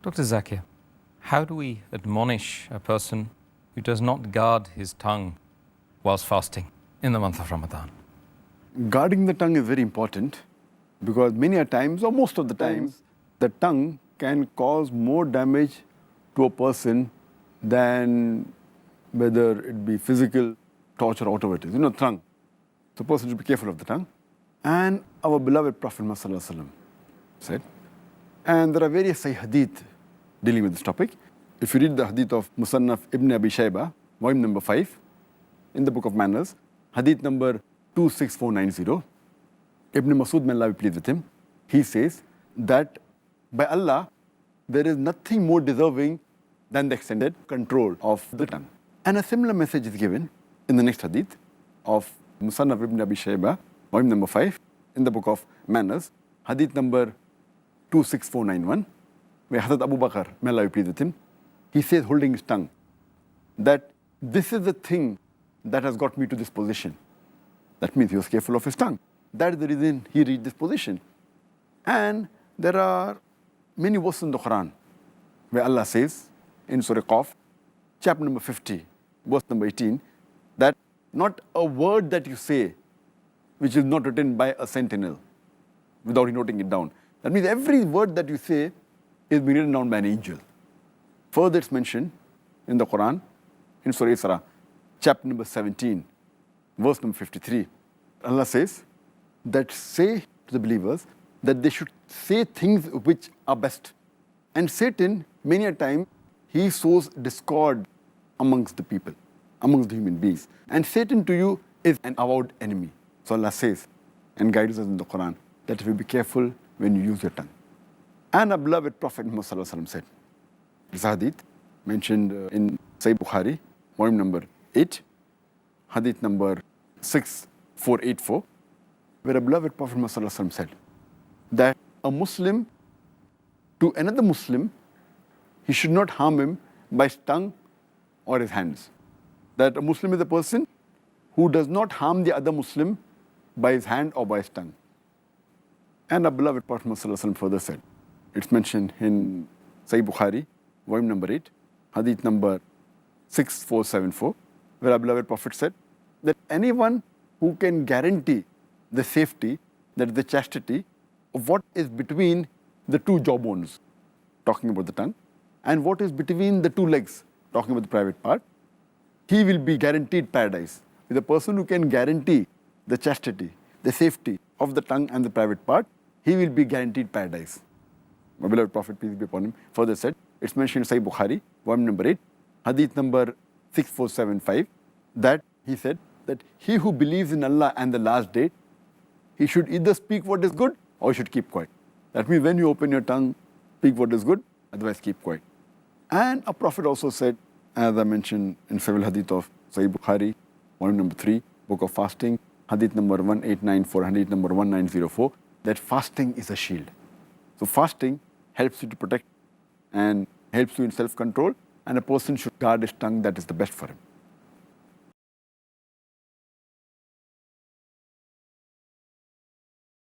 Dr. Zakir, how do we admonish a person who does not guard his tongue whilst fasting in the month of Ramadan? Guarding the tongue is very important because many a times, or most of the times, the tongue can cause more damage to a person than whether it be physical torture or whatever it is. Tongue. So, a person should be careful of the tongue. And our beloved Prophet Muhammad said, and there are various hadith dealing with this topic. If you read the hadith of Musannaf Ibn Abi Shayba, volume number 5, in the book of Manners, hadith number 26490, Ibn Masud, may Allah be pleased with him, he says that by Allah, there is nothing more deserving than the extended control of the tongue. And a similar message is given in the next hadith of Musannaf Ibn Abi Shayba, volume number 5, in the book of Manners, hadith number 26491, where Hazrat Abu Bakr, may Allah be pleased with him, he says, holding his tongue, that this is the thing that has got me to this position. That means he was careful of his tongue. That is the reason he reached this position. And there are many verses in the Quran where Allah says in Surah Qaf, chapter number 50, verse number 18, that not a word that you say which is not written by a sentinel without noting it down. That means every word that you say is being written down by an angel. Further, it's mentioned in the Quran, in Surah Isra, chapter number 17, verse number 53. Allah says that say to the believers that they should say things which are best. And Satan, many a time, he sows discord amongst the people, amongst the human beings. And Satan to you is an avowed enemy. So Allah says and guides us in the Quran that we be careful when you use your tongue. And our beloved Prophet Muhammad said, this hadith mentioned in Sahih Bukhari, volume number 8, hadith number 6484, where a beloved Prophet Muhammad said that a Muslim to another Muslim, he should not harm him by his tongue or his hands. That a Muslim is a person who does not harm the other Muslim by his hand or by his tongue. And our beloved Prophet Muhammad further said, it's mentioned in Sahih Bukhari, volume number 8, hadith number 6474, where our beloved Prophet said that anyone who can guarantee the safety, that is the chastity, of what is between the two jawbones, talking about the tongue, and what is between the two legs, talking about the private part, he will be guaranteed paradise. With a person who can guarantee the chastity, the safety of the tongue and the private part, he will be guaranteed paradise. My beloved Prophet, peace be upon him, further said, it's mentioned in Sahih Bukhari, volume number 8, hadith number 6475, that he said that he who believes in Allah and the last day, he should either speak what is good or he should keep quiet. That means when you open your tongue, speak what is good, otherwise keep quiet. And a Prophet also said, as I mentioned in several hadith of Sahih Bukhari, volume number 3, book of fasting, hadith number 1894, hadith number 1904, that fasting is a shield. So fasting helps you to protect and helps you in self-control, and a person should guard his tongue. That is the best for him.